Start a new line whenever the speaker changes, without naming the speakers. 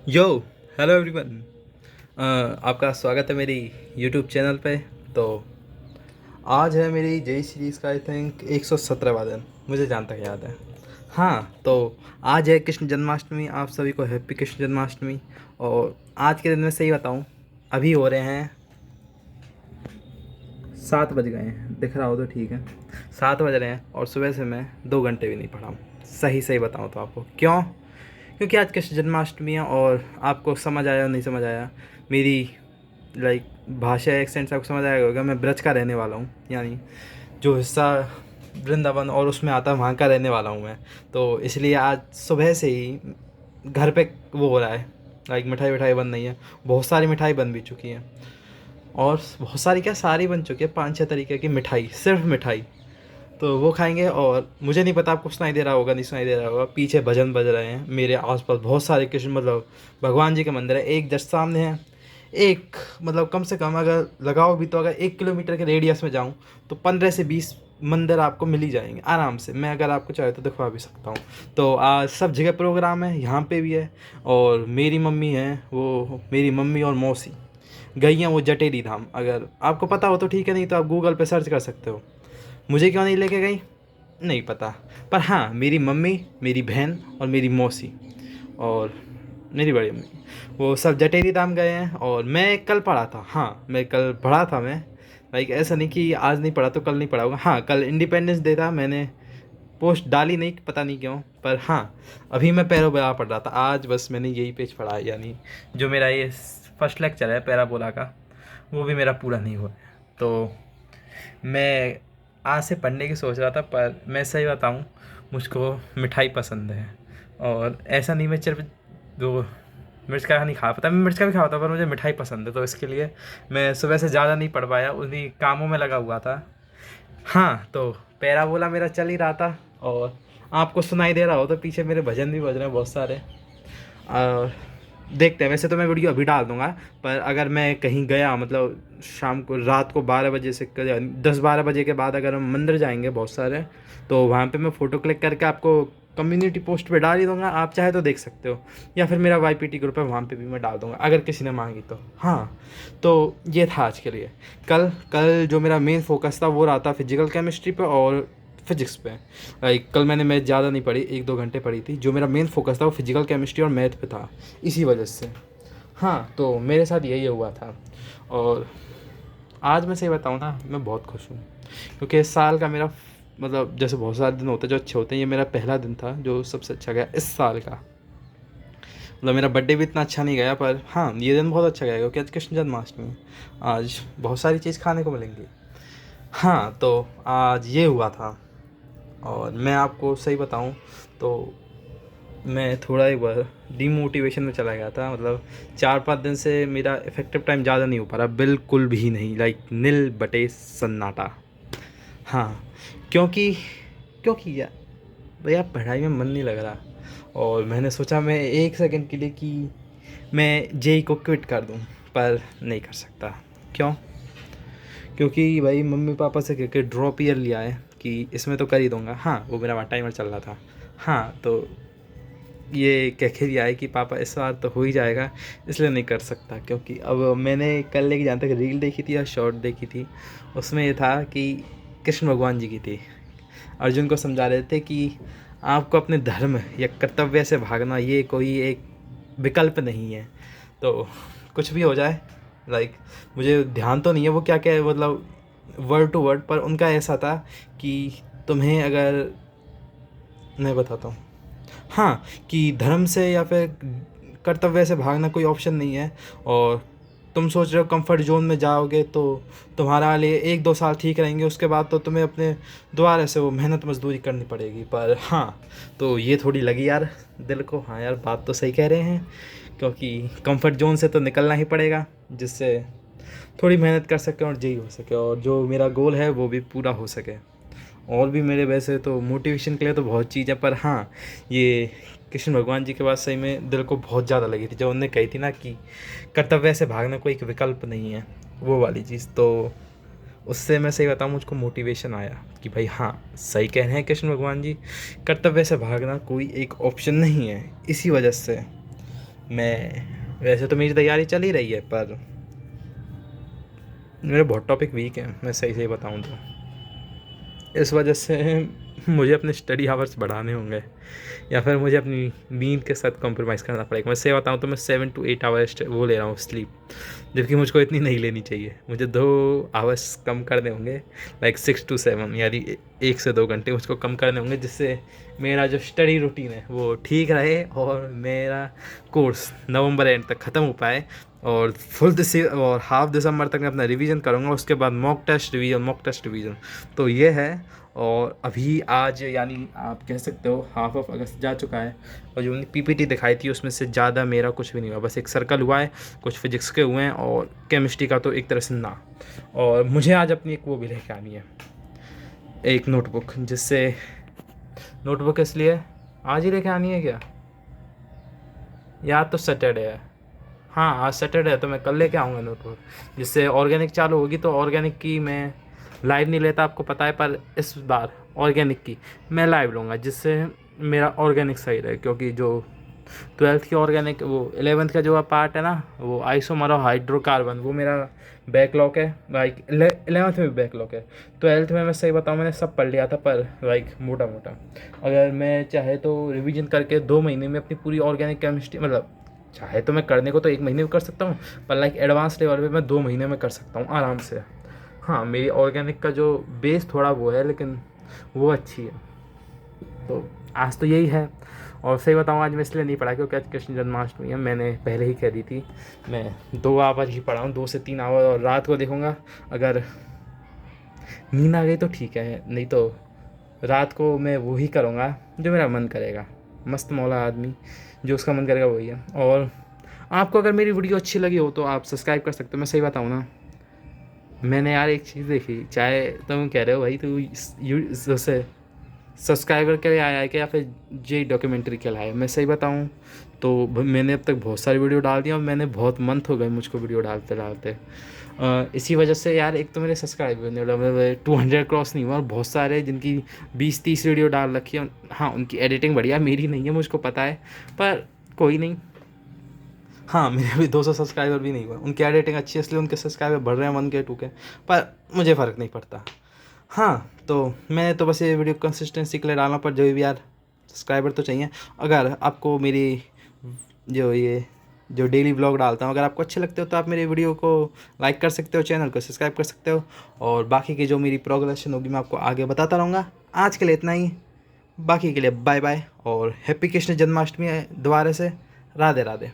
यो hello everyone. आपका स्वागत है मेरी यूट्यूब चैनल पे। तो आज है मेरी जय सीरीज़ का आई थिंक 117वां दिन, मुझे जहाँ तक याद है। हाँ, तो आज है कृष्ण जन्माष्टमी। आप सभी को हैप्पी कृष्ण जन्माष्टमी। और आज के दिन में सही बताऊँ, अभी हो रहे हैं 7 बज गए हैं, दिख रहा हो तो ठीक है। 7 बज रहे हैं और सुबह से मैं 2 घंटे भी नहीं पढ़ा हूँ। सही सही बताऊँ तो आपको क्यों, क्योंकि आज कृष्ण जन्माष्टमी है। और आपको समझ आया नहीं समझ आया, मेरी भाषा एक्सेंट से आपको समझ आएगा होगा, मैं ब्रज का रहने वाला हूँ। यानी जो हिस्सा वृंदावन और उसमें आता है वहाँ का रहने वाला हूँ मैं। तो इसलिए आज सुबह से ही घर पे वो हो रहा है, मिठाई विठाई बन रही है। बहुत सारी मिठाई बन भी चुकी है और बहुत सारी क्या, सारी बन चुकी है। 5-6 तरीके की मिठाई, सिर्फ मिठाई। तो वो खाएंगे। और मुझे नहीं पता आपको सुनाई दे रहा होगा नहीं सुनाई दे रहा होगा, पीछे भजन बज रहे हैं। मेरे आसपास बहुत सारे कृष्ण भगवान जी के मंदिर है। एक जस्ट सामने है, एक कम से कम अगर लगाओ भी तो अगर 1 किलोमीटर के रेडियस में जाऊँ तो 15 से 20 मंदिर आपको मिल ही जाएंगे आराम से। मैं अगर आपको चाहे तो दिखवा भी सकता हूँ। तो आज सब जगह प्रोग्राम है, यहाँ पे भी है। और मेरी मम्मी है, वो मेरी मम्मी और मौसी गई हैं वो जटेली धाम। अगर आपको पता हो तो ठीक है, नहीं तो आप गूगल पे सर्च कर सकते हो। मुझे क्यों नहीं लेके गई नहीं पता, पर हाँ मेरी मम्मी, मेरी बहन और मेरी मौसी और मेरी बड़ी मम्मी वो सब जटेरी धाम गए हैं। और मैं कल पढ़ा था, हाँ मैं कल पढ़ा था। मैं ऐसा नहीं कि आज नहीं पढ़ा तो कल नहीं पढ़ा होगा। हाँ कल इंडिपेंडेंस डे था, मैंने पोस्ट डाली नहीं, पता नहीं क्यों। पर हाँ अभी मैं पैराबोला पढ़ रहा था। आज बस मैंने यही पेज पढ़ा है, यानी जो मेरा ये फर्स्ट लेक्चर है पैराबोला का, वो भी मेरा पूरा नहीं हुआ है। तो मैं आज से पढ़ने की सोच रहा था, पर मैं सही बताऊँ, मुझको मिठाई पसंद है। और ऐसा नहीं मैं सिर्फ जो मिर्च का नहीं खा पाता, मैं मिर्च का भी खा पाता, पर मुझे मिठाई पसंद है। तो इसके लिए मैं सुबह से ज़्यादा नहीं पढ़ पाया, उन्हीं कामों में लगा हुआ था। हाँ, तो पैराबोला मेरा चल ही रहा था। और आपको सुनाई दे रहा हो तो पीछे मेरे भजन भी बज रहे हैं बहुत सारे। और देखते हैं, वैसे तो मैं वीडियो अभी डाल दूंगा, पर अगर मैं कहीं गया शाम को, रात को 12 बजे से 10-12 बजे के बाद अगर हम मंदिर जाएंगे बहुत सारे, तो वहाँ पे मैं फ़ोटो क्लिक करके आपको कम्युनिटी पोस्ट पे डाल ही दूंगा। आप चाहे तो देख सकते हो, या फिर मेरा वाईपीटी ग्रुप है वहाँ पे भी मैं डाल दूंगा अगर किसी ने मांगी तो। हाँ, तो ये था आज के लिए। कल कल जो मेरा मेन फोकस था वो रहा था फिजिकल केमिस्ट्री पे और फिजिक्स पे। कल मैंने मैथ ज़्यादा नहीं पढ़ी, 1-2 घंटे पढ़ी थी। जो मेरा मेन फोकस था वो फिजिकल केमिस्ट्री और मैथ पे था, इसी वजह से। हाँ, तो मेरे साथ यही हुआ था। और आज मैं सही बताऊँ ना, मैं बहुत खुश हूँ, क्योंकि इस साल का मेरा जैसे बहुत सारे दिन होते हैं जो अच्छे होते हैं, ये मेरा पहला दिन था जो सबसे अच्छा गया इस साल का। मेरा बर्थडे भी इतना अच्छा नहीं गया, पर हाँ ये दिन बहुत अच्छा गया क्योंकि आज कृष्ण जन्माष्टमी। आज बहुत सारी चीज़ खाने को मिलेंगी। हाँ, तो आज ये हुआ था। और मैं आपको सही बताऊं तो मैं थोड़ा एक बार डीमोटिवेशन में चला गया था। 4-5 दिन से मेरा इफ़ेक्टिव टाइम ज़्यादा नहीं हो पा रहा, बिल्कुल भी नहीं। नील बटे सन्नाटा। हाँ, क्योंकि क्योंकि यार भैया पढ़ाई में मन नहीं लग रहा। और मैंने सोचा मैं 1 सेकंड के लिए कि मैं जेई को क्विट कर दूं, पर नहीं कर सकता। क्यों? क्योंकि भाई मम्मी पापा से कह के ड्रॉप ईयर लिया है कि इसमें तो कर ही दूंगा। हाँ, वो मेरा वहाँ टाइमर चल रहा था। हाँ, तो ये कह के दिया है कि पापा इस बार तो हो ही जाएगा, इसलिए नहीं कर सकता। क्योंकि अब मैंने कल एक जहाँ तक रील देखी थी या शॉर्ट देखी थी, उसमें ये था कि कृष्ण भगवान जी की थी, अर्जुन को समझा रहे थे कि आपको अपने धर्म या कर्तव्य से भागना ये कोई एक विकल्प नहीं है। तो कुछ भी हो जाए, मुझे ध्यान तो नहीं है वो क्या क्या है, वर्ड टू वर्ड, पर उनका ऐसा था कि तुम्हें अगर, मैं बताता हूँ, हाँ, कि धर्म से या फिर कर्तव्य से भागना कोई ऑप्शन नहीं है। और तुम सोच रहे हो कंफर्ट जोन में जाओगे तो तुम्हारा लिए 1-2 साल ठीक रहेंगे, उसके बाद तो तुम्हें अपने दोबारा से वो मेहनत मजदूरी करनी पड़ेगी। पर हाँ, तो ये थोड़ी लगी यार दिल को। हाँ यार, बात तो सही कह रहे हैं, क्योंकि कंफर्ट जोन से तो निकलना ही पड़ेगा, जिससे थोड़ी मेहनत कर सकें और यही हो सके और जो मेरा गोल है वो भी पूरा हो सके। और भी मेरे वैसे तो मोटिवेशन के लिए तो बहुत चीज़ है, पर हाँ ये कृष्ण भगवान जी के बाद सही में दिल को बहुत ज़्यादा लगी थी जब उन्होंने कही थी ना कि कर्तव्य से भागना कोई एक विकल्प नहीं है, वो वाली चीज़। तो उससे मैं सही बताऊँ, मुझको मोटिवेशन आया कि भाई हाँ सही कह रहे हैं कृष्ण भगवान जी, कर्तव्य से भागना कोई एक ऑप्शन नहीं है। इसी वजह से मैं वैसे तो मेरी तैयारी चल ही रही है, पर मेरे बहुत टॉपिक वीक हैं, मैं सही बताऊँ तो। इस वजह से मुझे अपने स्टडी आवर्स बढ़ाने होंगे, या फिर मुझे अपनी नींद के साथ कॉम्प्रोमाइज़ करना पड़ेगा। मैं सही बताऊँ तो मैं 7 to 8 आवर्स वो ले रहा हूँ स्लीप, जबकि मुझको इतनी नहीं लेनी चाहिए। मुझे 2 आवर्स कम करने होंगे, लाइक 6 to 7, यानी 1 से 2 घंटे मुझको कम करने होंगे, जिससे मेरा जो स्टडी रूटीन है वो ठीक रहे और मेरा कोर्स नवंबर एंड तक ख़त्म हो पाए, और और हाफ दिसंबर तक मैं अपना रिवीजन करूँगा। उसके बाद मॉक टेस्ट रिवीजन। तो ये है। और अभी आज यानी आप कह सकते हो हाफ ऑफ अगस्त जा चुका है, और जो मैंने पीपीटी दिखाई थी उसमें से ज़्यादा मेरा कुछ भी नहीं हुआ। बस एक सर्कल हुआ है, कुछ फिजिक्स के हुए हैं, और केमिस्ट्री का तो एक तरह से ना। और मुझे आज अपनी एक वो भी लेके आनी है, एक नोटबुक, जिससे नोटबुक इसलिए आज ही लेके आनी है क्या, या तो सैटरडे है। हाँ, आज सैटरडे है तो मैं कल लेके आऊँगा नोटबुक, जिससे ऑर्गेनिक चालू होगी। तो ऑर्गेनिक की मैं लाइव नहीं लेता, आपको पता है, पर इस बार ऑर्गेनिक की मैं लाइव लूँगा, जिससे मेरा ऑर्गेनिक सही रहे। क्योंकि जो 12th की ऑर्गेनिक, वो 11th का जो पार्ट है ना, वो आइसोमर और हाइड्रोकार्बन, वो मेरा बैकलॉग है। लाइक 11th में भी बैकलॉग है। 12th में मैं सही बताऊँ मैंने सब पढ़ लिया था, पर लाइक मोटा मोटा। अगर मैं चाहे तो रिवीजन करके 2 महीने में अपनी पूरी ऑर्गेनिक केमिस्ट्री, मतलब चाहे तो मैं करने को तो 1 महीने में कर सकता हूँ, पर लाइक एडवांस लेवल पे मैं 2 महीने में कर सकता हूँ आराम से। हाँ, मेरी ऑर्गेनिक का जो बेस थोड़ा वो है, लेकिन वो अच्छी है। तो आज तो यही है। और सही बताऊँ आज मैं इसलिए नहीं पढ़ा क्योंकि आज कृष्ण जन्माष्टमी है। मैंने पहले ही कह दी थी, मैं 2 आवर ही पढ़ा हूँ, 2 से 3 आवर, और रात को देखूँगा। अगर नींद आ गई तो ठीक है, नहीं तो रात को मैं वो ही करूँगा जो मेरा मन करेगा। मस्त मौला आदमी, जो उसका मन करेगा वही है। और आपको अगर मेरी वीडियो अच्छी लगी हो तो आप सब्सक्राइब कर सकते हो। मैं सही बताऊँ ना, मैंने यार एक चीज़ देखी, चाहे तुम कह रहे हो भाई तू उससे सब्सक्राइबर के लिए आया है क्या, या फिर जे डॉक्यूमेंट्री के लिए आया है। मैं सही बताऊँ तो मैंने अब तक बहुत सारी वीडियो डाल दी, और मैंने बहुत मंथ हो गए मुझको वीडियो डालते डालते। इसी वजह से यार, एक तो मेरे सब्सक्राइबर नहीं, मतलब 200 क्रॉस नहीं हुआ, और बहुत सारे जिनकी 20-30 वीडियो डाल रखी है। हाँ, उनकी एडिटिंग बढ़िया, मेरी नहीं है, मुझको पता है, पर कोई नहीं। हाँ, मेरे अभी 200 सब्सक्राइबर भी नहीं हुआ। उनकी एडिटिंग अच्छी है, इसलिए उनके सब्सक्राइबर बढ़ रहे हैं 1K 2K, पर मुझे फ़र्क नहीं पड़ता। हाँ, तो मैंने तो बस ये वीडियो कंसिस्टेंसी के लिए डालना, पर जो भी यार सब्सक्राइबर तो चाहिए। अगर आपको मेरी जो डेली व्लॉग डालता हूँ, अगर आपको अच्छे लगते हो तो आप मेरे वीडियो को लाइक कर सकते हो, चैनल को सब्सक्राइब कर सकते हो, और बाकी की जो मेरी प्रोग्रेशन होगी मैं आपको आगे बताता रहूँगा। आज के लिए इतना ही, बाकी के लिए बाय बाय, और हैप्पी कृष्ण जन्माष्टमी दोबारा से। राधे राधे।